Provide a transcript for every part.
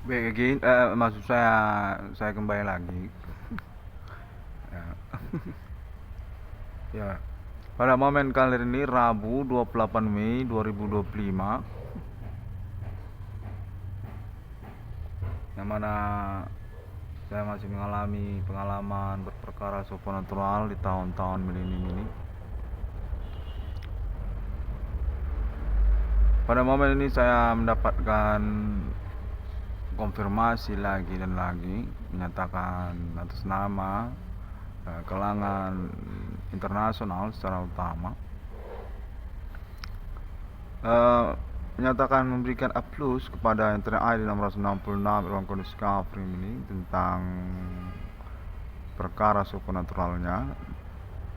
Begini, maksud saya kembali lagi. Ya, ya. Pada momen kali ini Rabu 28 Mei 2025, yang mana saya masih mengalami pengalaman berperkara supernatural di tahun-tahun milenim ini. Pada momen ini saya mendapatkan konfirmasi lagi dan lagi, menyatakan atas nama kalangan internasional secara utama, menyatakan memberikan A+ kepada Internet ID 666 Irwan Kudus Kafrim ini tentang perkara supernaturalnya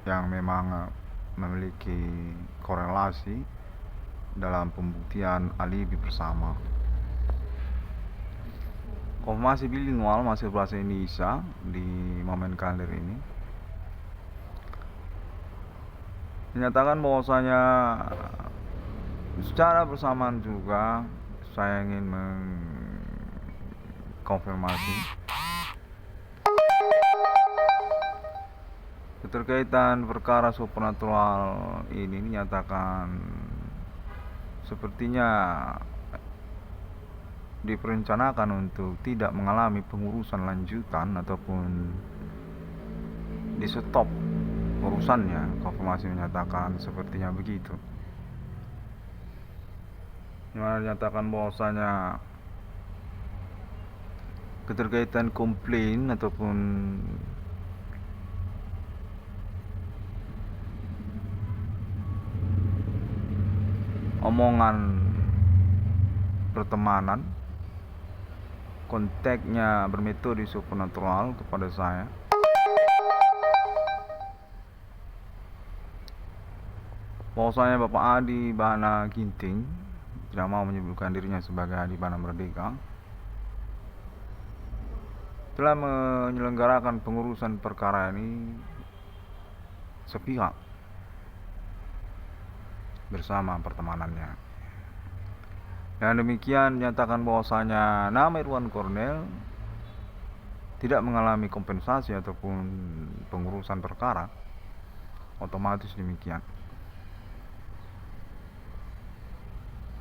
yang memang memiliki korelasi dalam pembuktian alibi bersama. Konfirmasi bilingual masih bahasa Indonesia di momen kalir ini menyatakan bahwasanya secara bersamaan juga saya ingin mengkonfirmasi keterkaitan perkara supernatural ini. Dinyatakan sepertinya diperencanakan untuk tidak mengalami pengurusan lanjutan ataupun di stop urusannya. Konfirmasi menyatakan sepertinya begitu, dimana dinyatakan bahwasanya keterkaitan komplain ataupun omongan pertemanan, kontaknya bermetode supernatural kepada saya, bahwasanya Bapak Adi Bana Ginting tidak mau menyebutkan dirinya sebagai Adi Bana Merdeka telah menyelenggarakan pengurusan perkara ini sepihak bersama pertemanannya. Dengan demikian nyatakan bahwasanya nama Irwan Cornel tidak mengalami kompensasi ataupun pengurusan perkara, otomatis demikian.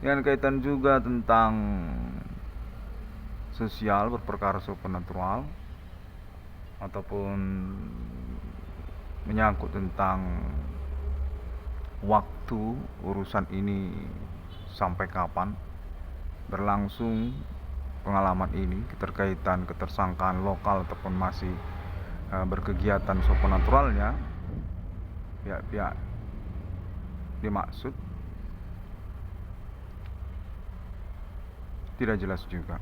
Dengan kaitan juga tentang sosial berperkara supernatural ataupun menyangkut tentang waktu urusan ini sampai kapan berlangsung pengalaman ini, keterkaitan ketersangkaan lokal ataupun masih berkegiatan supernaturalnya pihak-pihak dimaksud, tidak jelas juga.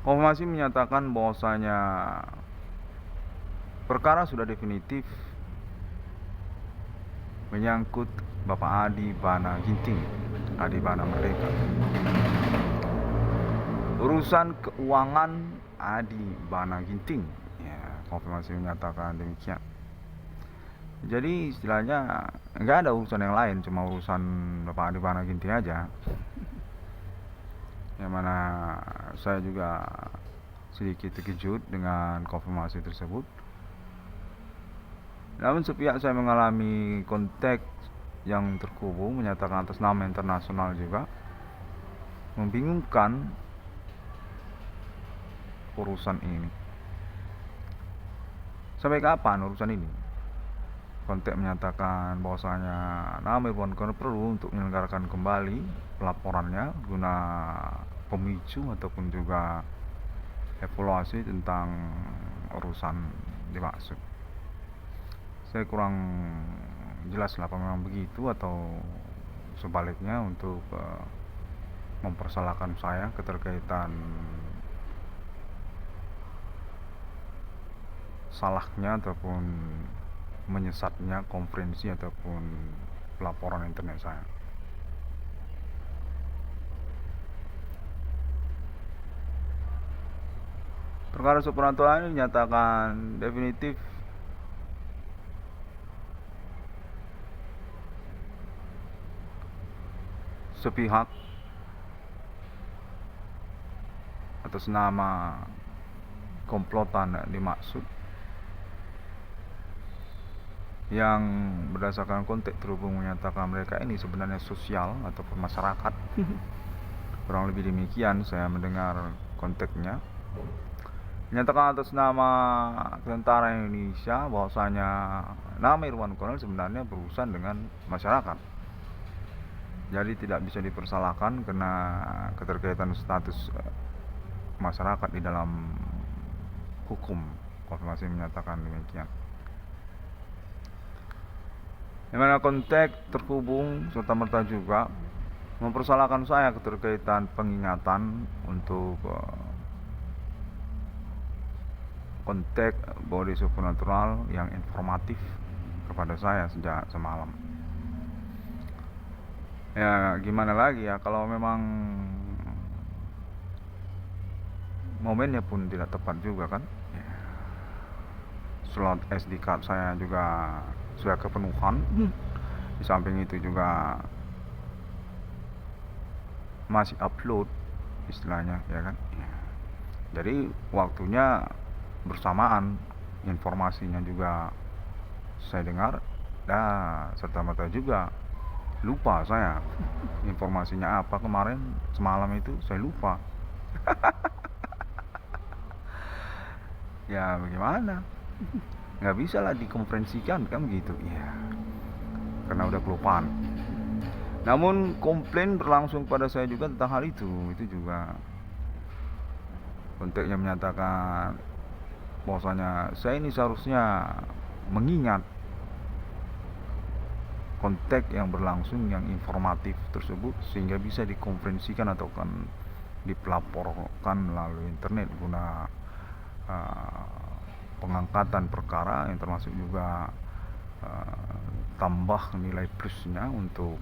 Konfirmasi menyatakan bahwasanya perkara sudah definitif menyangkut Bapak Adi Bana Ginting, Adi Bana Merdeka. Urusan keuangan Adi Bana Ginting, ya, konfirmasi menyatakan demikian. Jadi istilahnya nggak ada urusan yang lain, cuma urusan Bapak Adi Bana Ginting aja. Yang mana saya juga sedikit terkejut dengan konfirmasi tersebut. Namun sepihak saya mengalami kontak yang terhubung menyatakan atas nama internasional juga, membingungkan urusan ini. Sampai kapan urusan ini? Kontak menyatakan bahwasanya nama Irwan Cornel perlu untuk menyelenggarakan kembali pelaporannya guna pemicu ataupun juga evaluasi tentang urusan dimaksud. Saya kurang jelas lah, apa memang begitu atau sebaliknya untuk mempersalahkan saya keterkaitan salahnya ataupun menyesatnya konferensi ataupun pelaporan internet saya. Perkara supernatural ini dinyatakan definitif sepihak atas nama komplotan dimaksud, yang berdasarkan konteks terhubung menyatakan mereka ini sebenarnya sosial ataupun masyarakat. Kurang lebih demikian saya mendengar konteksnya. Menyatakan atas nama tentara Indonesia bahwasanya nama Irwan Cornel sebenarnya berurusan dengan masyarakat. Jadi tidak bisa dipersalahkan karena keterkaitan status masyarakat di dalam hukum. Konfirmasi menyatakan demikian. Di mana konteks terhubung serta merta juga mempersalahkan saya keterkaitan pengingatan untuk konteks body supernatural yang informatif kepada saya sejak semalam. Ya gimana lagi ya, kalau memang momennya pun tidak tepat juga kan ya. Slot SD card saya juga sudah kepenuhan. Di samping itu juga masih upload istilahnya ya kan. Jadi waktunya bersamaan, informasinya juga saya dengar dan serta merta juga lupa saya informasinya apa kemarin semalam itu, saya lupa. Ya bagaimana, nggak bisa lah dikonferensikan kan gitu ya, karena udah kelupaan. Namun komplain berlangsung pada saya juga tentang hal itu juga konteksnya menyatakan bahwasanya saya ini seharusnya mengingat konteks yang berlangsung yang informatif tersebut sehingga bisa dikonferensikan atau kan dipelaporkan melalui internet guna pengangkatan perkara yang termasuk juga tambah nilai plusnya untuk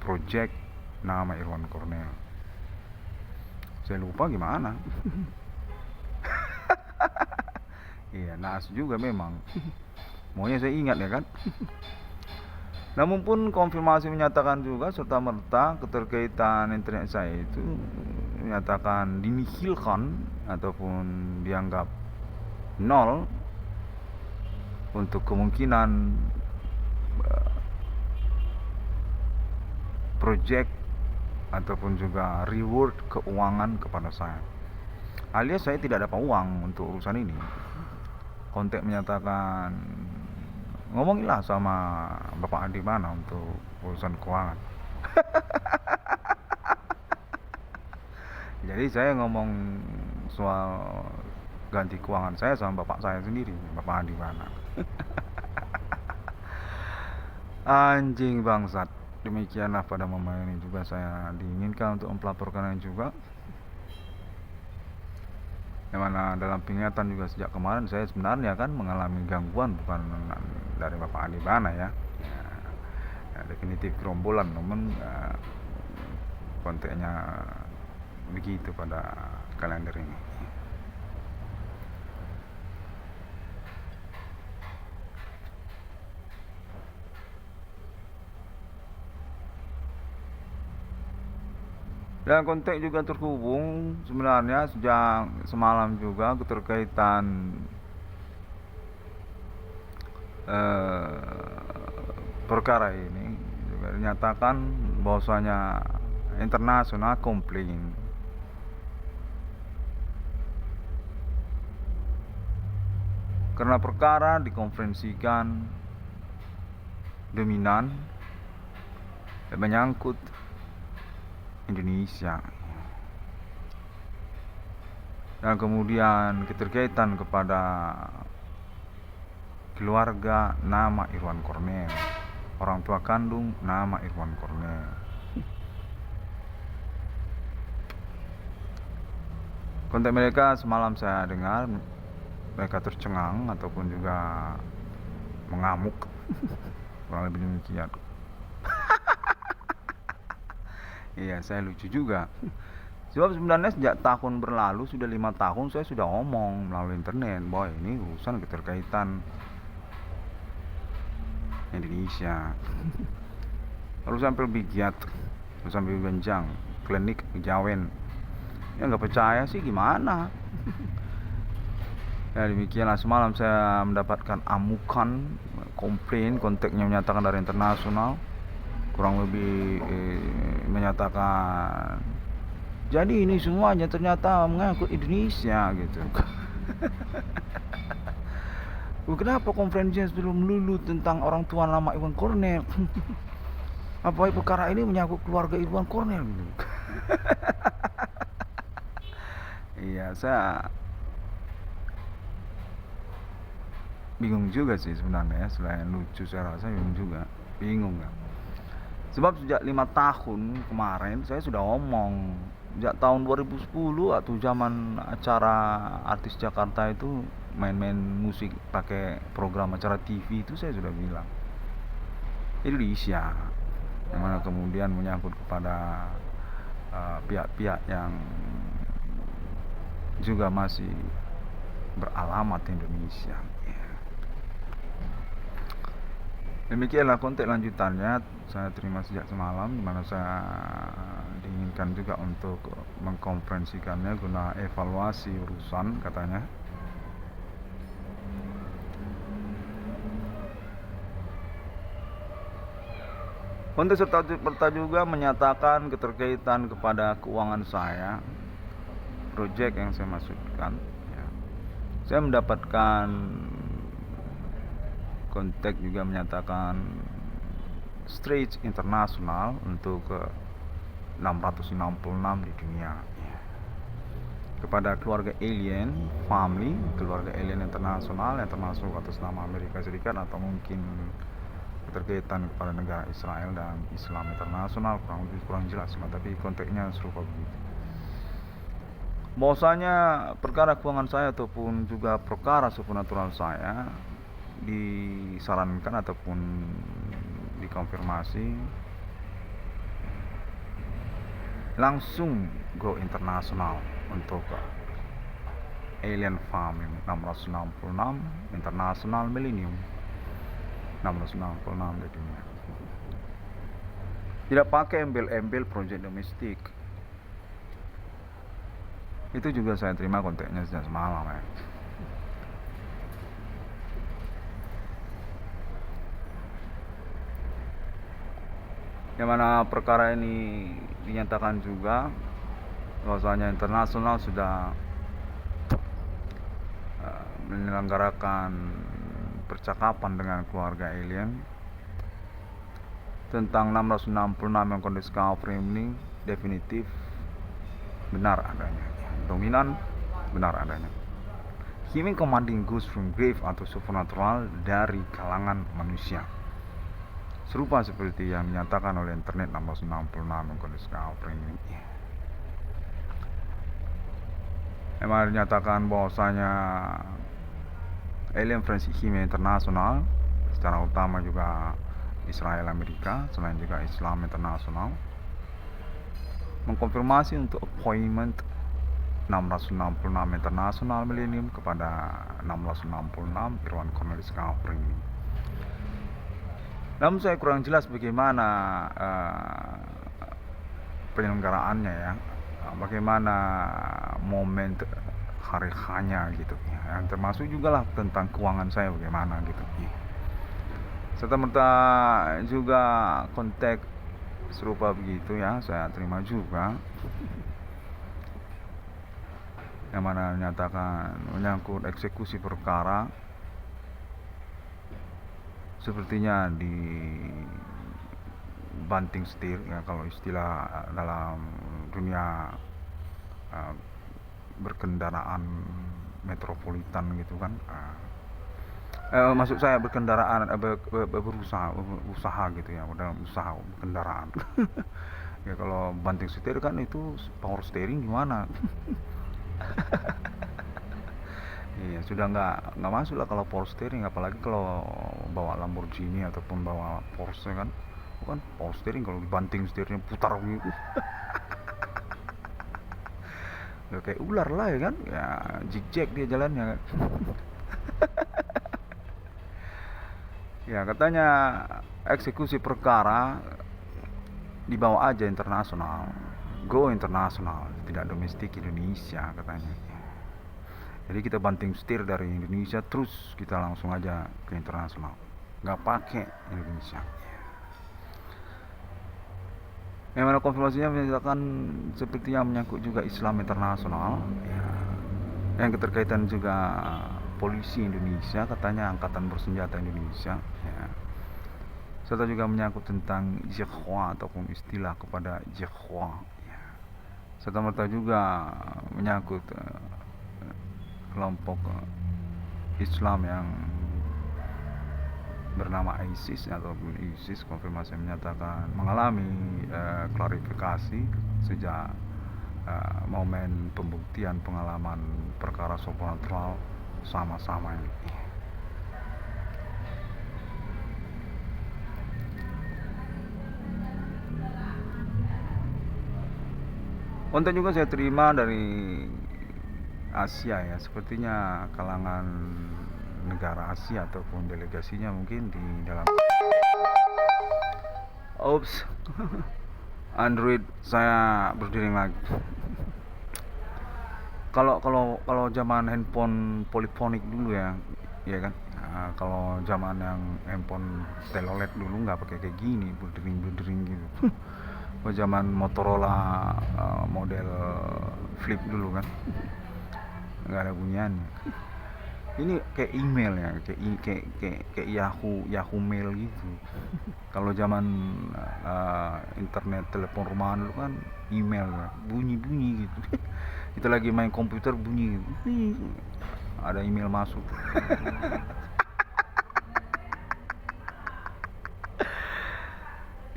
project nama Irwan Cornel. Saya lupa gimana. Iya, naas juga memang. Maunya saya ingat ya kan. Namun pun konfirmasi menyatakan juga serta merta keterkaitan internet saya itu menyatakan dinihilkan ataupun dianggap nol untuk kemungkinan project ataupun juga reward keuangan kepada saya, alias saya tidak dapat uang untuk urusan ini. Konteks menyatakan ngomongilah sama Bapak Adi mana untuk urusan keuangan. Jadi saya ngomong soal ganti keuangan saya sama bapak saya sendiri, Bapak Adi mana. Anjing bangsat. Demikianlah pada momen ini juga saya diinginkan untuk melaporkannya juga. Yang mana dalam peringatan juga sejak kemarin saya sebenarnya kan mengalami gangguan bukan dari Bapak Adi Bana ya, definitif gerombolan, namun konteksnya begitu pada kalender ini. Dan konteks juga terhubung sebenarnya sejak semalam juga keterkaitan perkara ini juga dinyatakan bahwasanya internasional komplain karena perkara dikonferensikan dominan menyangkut Indonesia dan kemudian keterkaitan kepada keluarga nama Irwan Cornel, orang tua kandung nama Irwan Cornel. Konteks mereka semalam saya dengar mereka tercengang ataupun juga mengamuk, kurang lebih demikian. Iya, saya lucu juga. Sebab sebenarnya sejak tahun berlalu sudah 5 tahun saya sudah ngomong melalui internet bahwa ini urusan keterkaitan Indonesia. Harus sampai bigiat, harus sampai benjang, klinik Jawen. Ya nggak percaya sih gimana. Ya demikianlah, semalam saya mendapatkan amukan komplain, kontaknya menyatakan dari internasional, kurang lebih menyatakan jadi ini semuanya ternyata mengangkut Indonesia gitu. Kenapa konferensinya belum melulu tentang orang tua nama Iwan Kornel? Apa perkara ini menyangkut keluarga Iwan Kornel gitu. Iya, saya bingung juga sih sebenarnya ya. Selain lucu saya rasa bingung kan. Sebab sejak 5 tahun kemarin saya sudah ngomong, sejak tahun 2010 atau zaman acara artis Jakarta itu main-main musik pakai program acara TV itu saya sudah bilang Indonesia, yang mana kemudian menyangkut kepada pihak-pihak yang juga masih beralamat Indonesia. Demikianlah konteks lanjutannya saya terima sejak semalam, di mana saya diinginkan juga untuk mengkonferensikannya guna evaluasi urusan katanya. Konteks serta juga menyatakan keterkaitan kepada keuangan saya, proyek yang saya maksudkan. Ya. Saya mendapatkan kontak juga menyatakan stretch internasional untuk 666 di dunia kepada keluarga alien family, keluarga alien internasional yang termasuk atas nama Amerika Serikat atau mungkin keterkaitan kepada negara Israel dan Islam internasional, kurang jelas, tapi konteksnya serupa begitu. Bahwasanya perkara keuangan saya ataupun juga perkara supernatural saya disarankan ataupun dikonfirmasi langsung go internasional untuk alien farming 666 internasional millennium 666 di dunia, tidak pakai embel-embel proyek domestik. Itu juga saya terima kontaknya sejak semalam ya. Yang mana perkara ini dinyatakan juga bahwasanya internasional sudah menyelenggarakan percakapan dengan keluarga alien tentang 666 yang discovery ini definitif benar adanya, dominan benar adanya. Human commanding ghost from grave atau supernatural dari kalangan manusia, serupa seperti yang dinyatakan oleh internet 666 yang discovery ini. Emang dinyatakan bahwasanya alien forensik kimia internasional, secara utama juga Israel Amerika, selain juga Islam internasional, mengkonfirmasi untuk appointment 666 internasional millennium kepada 666 Iwan Kornel discovery. Namun saya kurang jelas bagaimana penyelenggaraannya ya, bagaimana momen hari hanya gitu ya, yang termasuk juga lah tentang keuangan saya bagaimana gitu ya. Serta-merta juga kontak serupa begitu ya saya terima juga, yang mana menyatakan menyangkut eksekusi perkara, sepertinya di banting setir ya, kalau istilah dalam dunia berkendaraan metropolitan gitu kan. Maksud saya berkendaraan berusaha gitu ya, udah usaha kendaraan. Ya kalau banting setir kan itu power steering gimana? Iya, sudah nggak masuk lah kalau power steering, apalagi kalau bawa Lamborghini ataupun bawa Porsche kan, bukan power steering, kalau dibanting setirnya putar gitu. Udah kayak ular lah ya kan, ya zigzag dia jalannya kan. Ya katanya eksekusi perkara dibawa aja internasional, go internasional, tidak domestik Indonesia katanya. Jadi kita banting setir dari Indonesia terus kita langsung aja ke internasional, nggak pakai Indonesia. Yang mana konfirmasinya menyatakan sepertinya menyangkut juga Islam internasional, ya. Yang keterkaitan juga polisi Indonesia, katanya angkatan bersenjata Indonesia, ya. Serta juga menyangkut tentang ikhwan ataupun istilah kepada ikhwan, ya. Serta merta juga menyangkut kelompok Islam yang bernama ISIS ataupun ISIS. Konfirmasi menyatakan mengalami klarifikasi sejak momen pembuktian pengalaman perkara supernatural sama-sama ini. Konten juga saya terima dari Asia ya, sepertinya kalangan negara Asia ataupun delegasinya mungkin di dalam. Oops. Android saya berdiri lagi. Kalau zaman handphone polifonik dulu ya kan. Nah, kalau zaman yang handphone telolet dulu nggak pakai kayak gini, berdering gitu. Kalau zaman Motorola model flip dulu kan, nggak ada bunyiannya. Ini kayak email ya, kayak Yahoo Mail gitu. Kalau zaman internet telepon rumahan dulu kan email ya, bunyi gitu. Kita lagi main komputer bunyi gitu. Ada email masuk.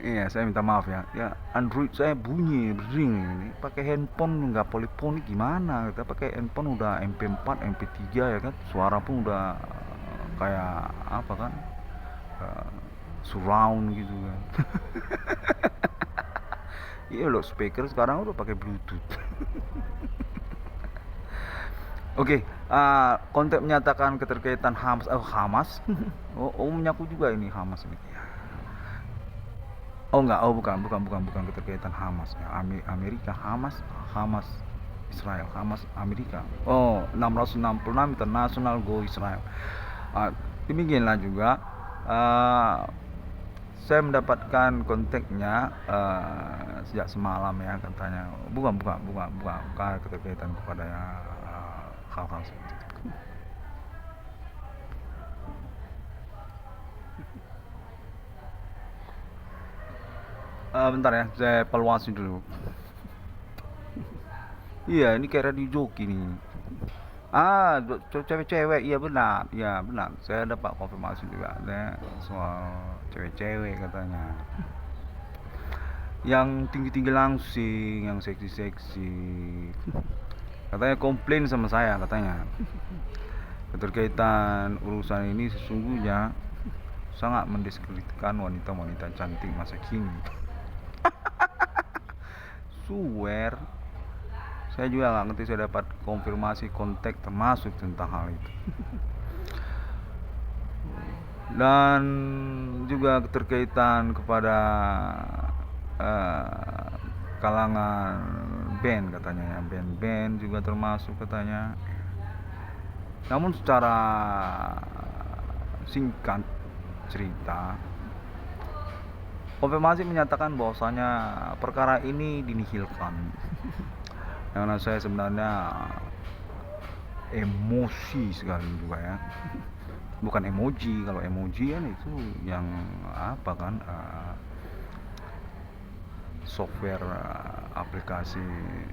Iya, saya minta maaf ya. Ya, Android saya bunyi, berdering ini. Pakai handphone nggak polifonik gimana? Kita pakai handphone udah MP4, MP3 ya kan. Suara pun udah kayak apa kan? Surround gitu kan. Iya loh, speaker sekarang udah pakai Bluetooth. Oke, konten menyatakan keterkaitan Hamas. Menyangkut juga ini Hamas ini. Oh enggak, bukan keterkaitan Hamas ya. Amerika, Hamas Israel, Hamas Amerika. Oh, 666 internasional go Israel. Demikianlah juga saya mendapatkan kontaknya sejak semalam ya, katanya bukan keterkaitan kepada hal-hal seperti itu. Bentar ya, saya evaluasi dulu. Iya, ini kayak radio joki nih. Cewek-cewek, iya benar, saya dapat konfirmasi juga ada soal cewek-cewek katanya, yang tinggi-tinggi langsing, yang seksi-seksi, katanya komplain sama saya, katanya keterkaitan urusan ini sesungguhnya sangat mendiskreditkan wanita-wanita cantik masa kini. Swear, saya juga nggak ngerti, saya dapat konfirmasi kontak termasuk tentang hal itu. Dan juga keterkaitan kepada kalangan band katanya ya, band juga termasuk katanya. Namun secara singkat cerita, konfirmasi menyatakan bahwasanya perkara ini dinihilkan. Karena saya sebenarnya emosi sekali juga ya. Bukan emoji, kalau emoji kan itu yang apa kan, software aplikasi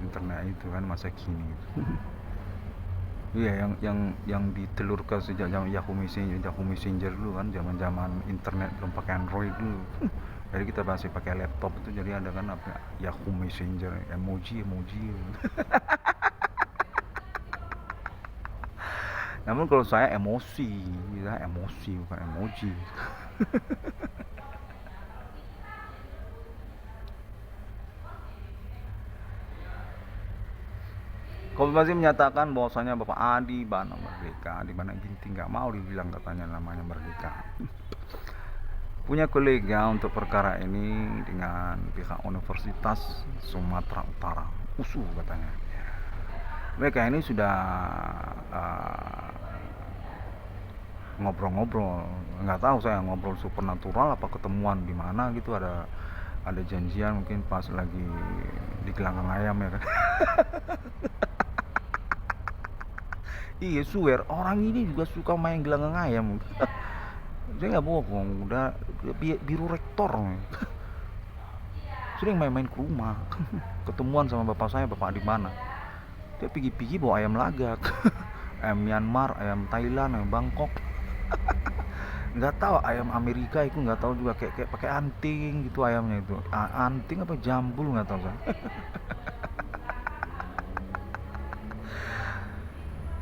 internet itu kan masa kini. Iya, yang ditelurkan sejak zaman Yahoo Messenger dulu kan, zaman internet belum pakai Android dulu. Jadi kita masih pakai laptop itu, jadi ada kan apa Yahoo Messenger, emoji. Namun kalau saya emosi bukan emoji. Konfirmasi menyatakan bahwasanya Bapak Adi Bana Merdeka, di mana Ginting nggak mau dibilang katanya namanya Merdeka. punya kolega untuk perkara ini dengan pihak Universitas Sumatera Utara, USU katanya. Mereka ini sudah uh, ngobrol-ngobrol, nggak tahu saya ngobrol supernatural apa ketemuan di mana gitu, ada janjian mungkin pas lagi di gelanggang ayam ya kan. Iya, swear orang ini juga suka main gelanggang ayam. Saya nggak bohong, udah biru rektor. Sering main-main ke rumah. Ketemuan sama bapak saya, bapak di mana. Dia pergi-pergi bawa ayam lagak. Ayam Myanmar, ayam Thailand, ayam Bangkok. Nggak tahu ayam Amerika itu, nggak tahu juga, kayak pakai anting gitu ayamnya itu. Anting apa jambul nggak tahu saya.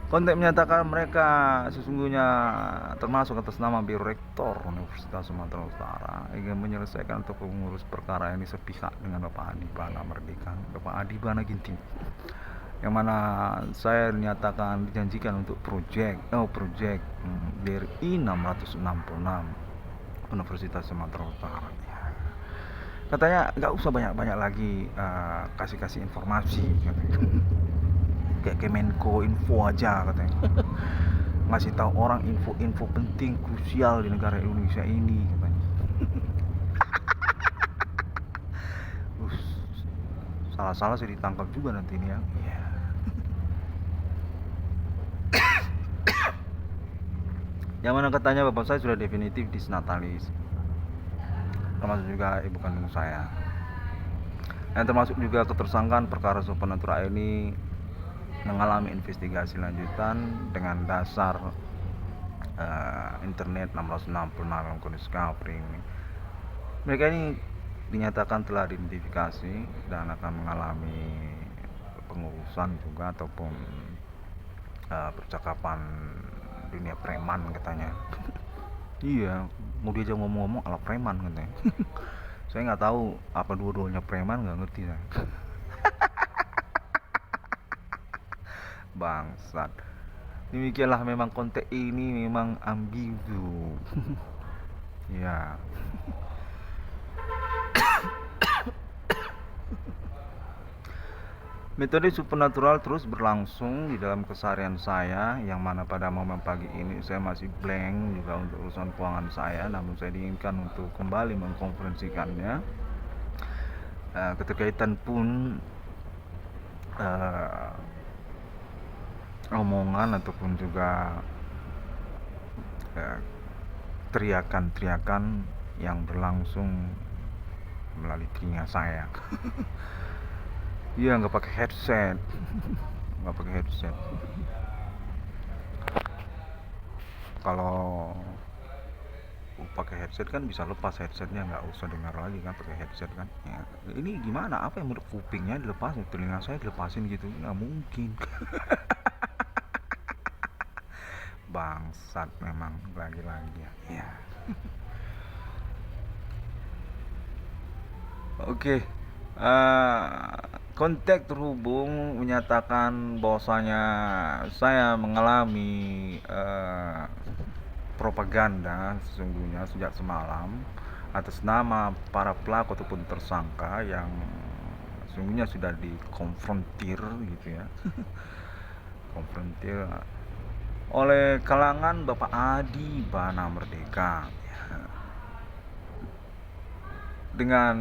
Kontek menyatakan mereka sesungguhnya termasuk atas nama Biro Rektor Universitas Sumatera Utara ingin menyelesaikan atau mengurus perkara ini sepihak dengan Bapak Adibana Merdeka, Bapak Adibana Ginting, yang mana saya dinyatakan dijanjikan untuk proyek BRI 666 Universitas Sumatera Utara. Katanya nggak usah banyak-banyak lagi kasih informasi katanya. Kayak Kemenko info aja katanya. Ngasih tahu orang info-info penting krusial di negara Indonesia ini katanya. Salah-salah saya ditangkap juga nanti ini ya. Yeah. Yang mana katanya bapak saya sudah definitif disnatalis, termasuk juga ibu kandung saya. Dan termasuk juga ketersangkaan perkara supernatural ini mengalami investigasi lanjutan dengan dasar internet 666 dalam kondisi covering. Mereka ini dinyatakan telah diidentifikasi dan akan mengalami pengurusan juga ataupun percakapan dunia preman katanya. Iya, mau diajak ngomong-ngomong ala preman katanya. Saya nggak tahu apa dua-duanya preman, nggak ngerti saya. Bangsat. Demikianlah memang konteks ini memang ambigu. Ya. Metode supernatural terus berlangsung di dalam keseharian saya, yang mana pada momen pagi ini saya masih blank juga untuk urusan keuangan saya, namun saya diinginkan untuk kembali mengkonferensikannya. Keterkaitan pun omongan ataupun juga teriakan-teriakan yang berlangsung melalui telinga saya. Iya, nggak pakai headset. Kalau pakai headset kan bisa lepas headsetnya, nggak usah dengar lagi kan pakai headset kan ya. Ini gimana, apa yang menurut kupingnya dilepas, telinga saya dilepasin gitu, nggak mungkin. Bangsat memang lagi-lagi ya. Oke. Kontak terhubung menyatakan bahwasanya saya mengalami propaganda sesungguhnya sejak semalam atas nama para pelaku ataupun tersangka yang sesungguhnya sudah dikonfrontir gitu ya. Konfrontir oleh kalangan Bapak Adibana Merdeka dengan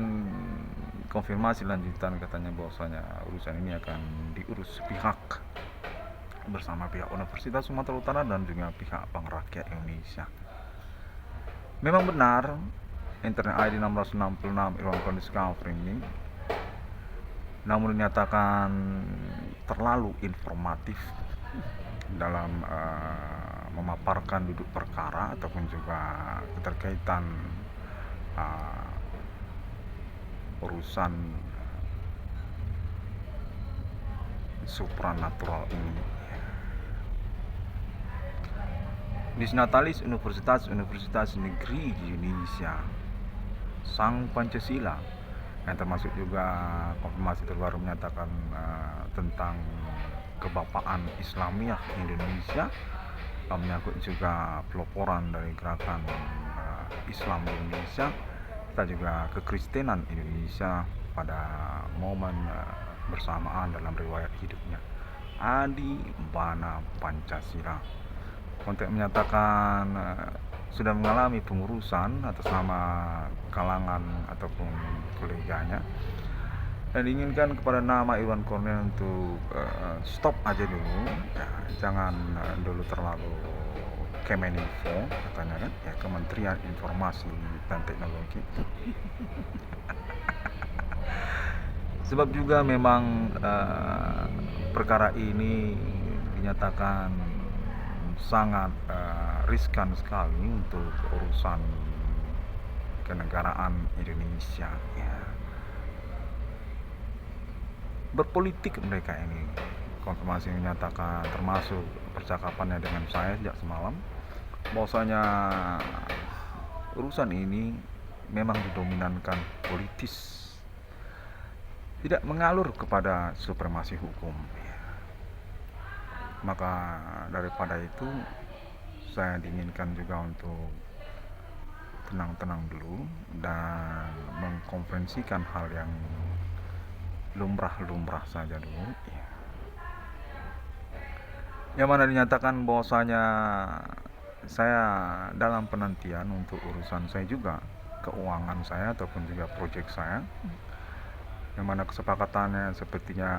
konfirmasi lanjutan katanya bahwasanya urusan ini akan diurus sepihak bersama pihak Universitas Sumatera Utara dan juga pihak Bank Rakyat Indonesia. Memang benar internet ID 666 Irwan Kondisi Covering ini namun dinyatakan terlalu informatif dalam memaparkan duduk perkara ataupun juga keterkaitan urusan supranatural ini. Disnatalis Universitas Negeri di Indonesia, Sang Pancasila, yang termasuk juga konfirmasi terbaru menyatakan tentang kebapaan Islamiyah Indonesia, menyangkut juga peloporan dari gerakan Islam di Indonesia, kita juga kekristenan Indonesia pada momen bersamaan dalam riwayat hidupnya. Adi Bana Pancasila. Konteks menyatakan sudah mengalami pengurusan atas nama kalangan ataupun koleganya, dan diinginkan kepada nama Iwan Cornel untuk stop aja dulu, ya, jangan dulu terlalu Kemeninfo katanya kan, ya, Kementerian Informasi dan Teknologi. Sebab juga memang perkara ini dinyatakan sangat riskan sekali untuk urusan kenegaraan Indonesia, ya. Berpolitik mereka ini, konfirmasi menyatakan, termasuk percakapannya dengan saya sejak semalam, bahwasanya urusan ini memang didominankan politis, tidak mengalur kepada supremasi hukum, ya. Maka daripada itu saya diinginkan juga untuk tenang-tenang dulu dan mengkonferensikan hal yang lumrah-lumrah saja dulu, ya. Yang mana dinyatakan bahwasanya saya dalam penantian untuk urusan saya juga, keuangan saya ataupun juga proyek saya, yang mana kesepakatannya sepertinya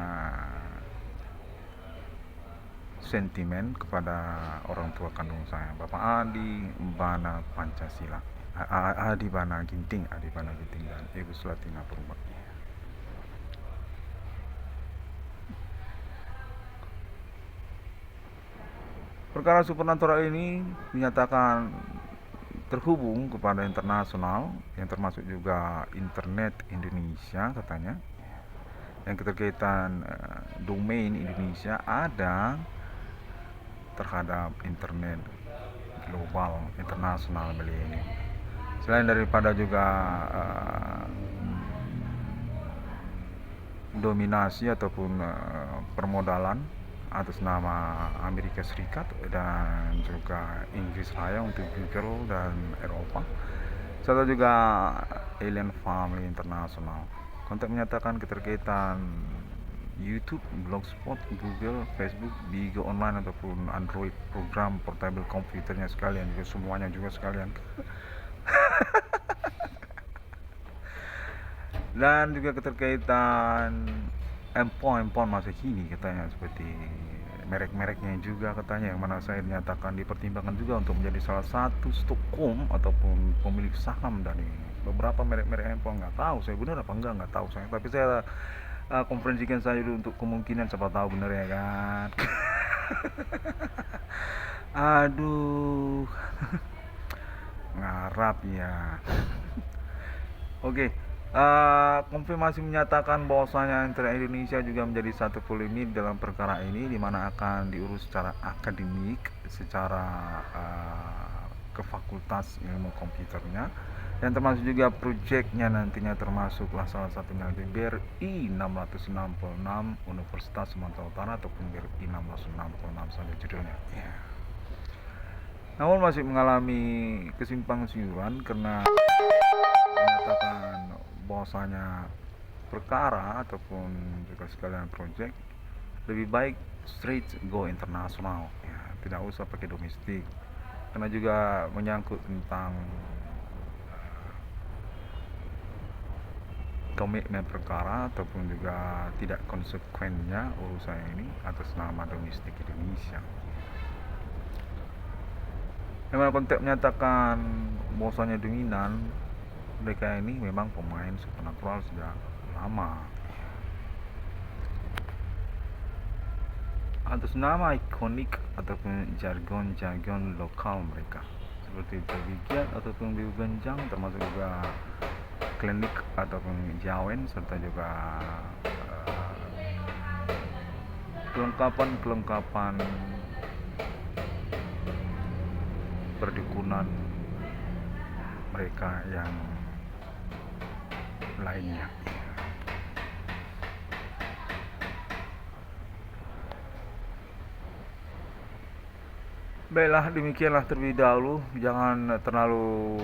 sentimen kepada orang tua kandung saya, Bapak Adi Bana Pancasila, Adi Bana Ginting dan Ibu Sulatina Purba. Perkara supernatural ini dinyatakan terhubung kepada internasional, yang termasuk juga internet Indonesia katanya, yang keterkaitan domain Indonesia ada terhadap internet global internasional beli ini. Selain daripada juga dominasi ataupun permodalan atas nama Amerika Serikat dan juga Inggris Raya untuk Google dan Eropa, serta juga Alien Family International. Konteks menyatakan keterkaitan YouTube, Blogspot, Google, Facebook, Bigo Online ataupun Android, program portable komputernya sekalian, juga semuanya juga sekalian. Dan juga keterkaitan handphone masa kini katanya, seperti merek-mereknya juga katanya, yang mana saya dinyatakan dipertimbangkan juga untuk menjadi salah satu stokom ataupun pemilik saham dari beberapa merek-merek handphone. Nggak tahu saya benar apa nggak tahu saya, tapi saya konferensikan saja dulu untuk kemungkinan, siapa tahu benar, ya kan. Aduh, ngarap ya. Oke. Konfirmasi menyatakan bahwasanya internet Indonesia juga menjadi satu polemik dalam perkara ini, di mana akan diurus secara akademik, secara ke fakultas ilmu komputernya, dan termasuk juga proyeknya nantinya, termasuklah salah satunya di BRI 666 Universitas Sumatera Utara ataupun BRI 666 saja judulnya, ya. Namun masih mengalami kesimpang siuran karena menyatakan bahwasanya perkara ataupun juga sekalian project lebih baik straight go internasional, ya, tidak usah pakai domestik, karena juga menyangkut tentang komitmen perkara ataupun juga tidak konsekuennya urusan ini atas nama domestik Indonesia. Memang konteks menyatakan bahwasanya dominan mereka ini memang pemain supernatural sejak lama atas nama ikonik ataupun jargon lokal mereka, seperti Jawigiat ataupun Biu Genjang, termasuk juga klinik ataupun Jawen, serta juga kelengkapan perdukunan mereka yang lainnya. Baiklah, demikianlah terlebih dahulu. Jangan terlalu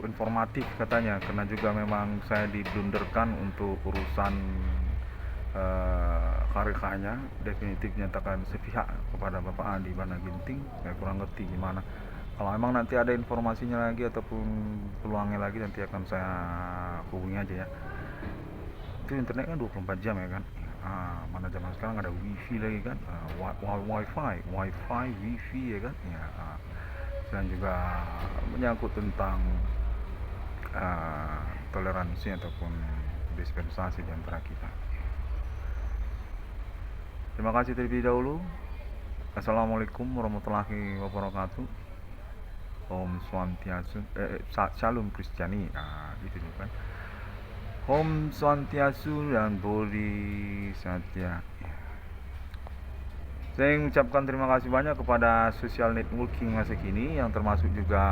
informatif katanya, karena juga memang saya diblunderkan untuk urusan karirnya definitif nyatakan sepihak kepada Bapak Andi Bana Ginting. Saya kurang ngerti gimana. Kalau memang nanti ada informasinya lagi ataupun peluangnya lagi, nanti akan saya hubungi aja ya. Itu internet kan 24 jam ya kan. Mana zaman sekarang ada wifi lagi kan, wifi wifi ya kan ya. Dan juga menyangkut tentang toleransi ataupun dispensasi di antara kita. Terima kasih terlebih dahulu. Assalamualaikum warahmatullahi wabarakatuh. Om Swastiastu, Shalom Kristiani, gitu kan. Om Swastiastu dan Bodhi Satya. Saya mengucapkan terima kasih banyak kepada social networking masa kini, yang termasuk juga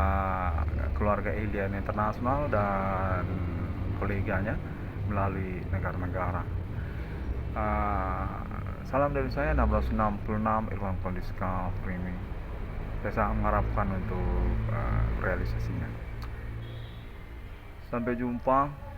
keluarga Alien Internasional dan koleganya melalui negara-negara. Salam dari saya 1666 Irwan Kondiska Framing. Saya sangat mengharapkan untuk realisasinya. Sampai jumpa.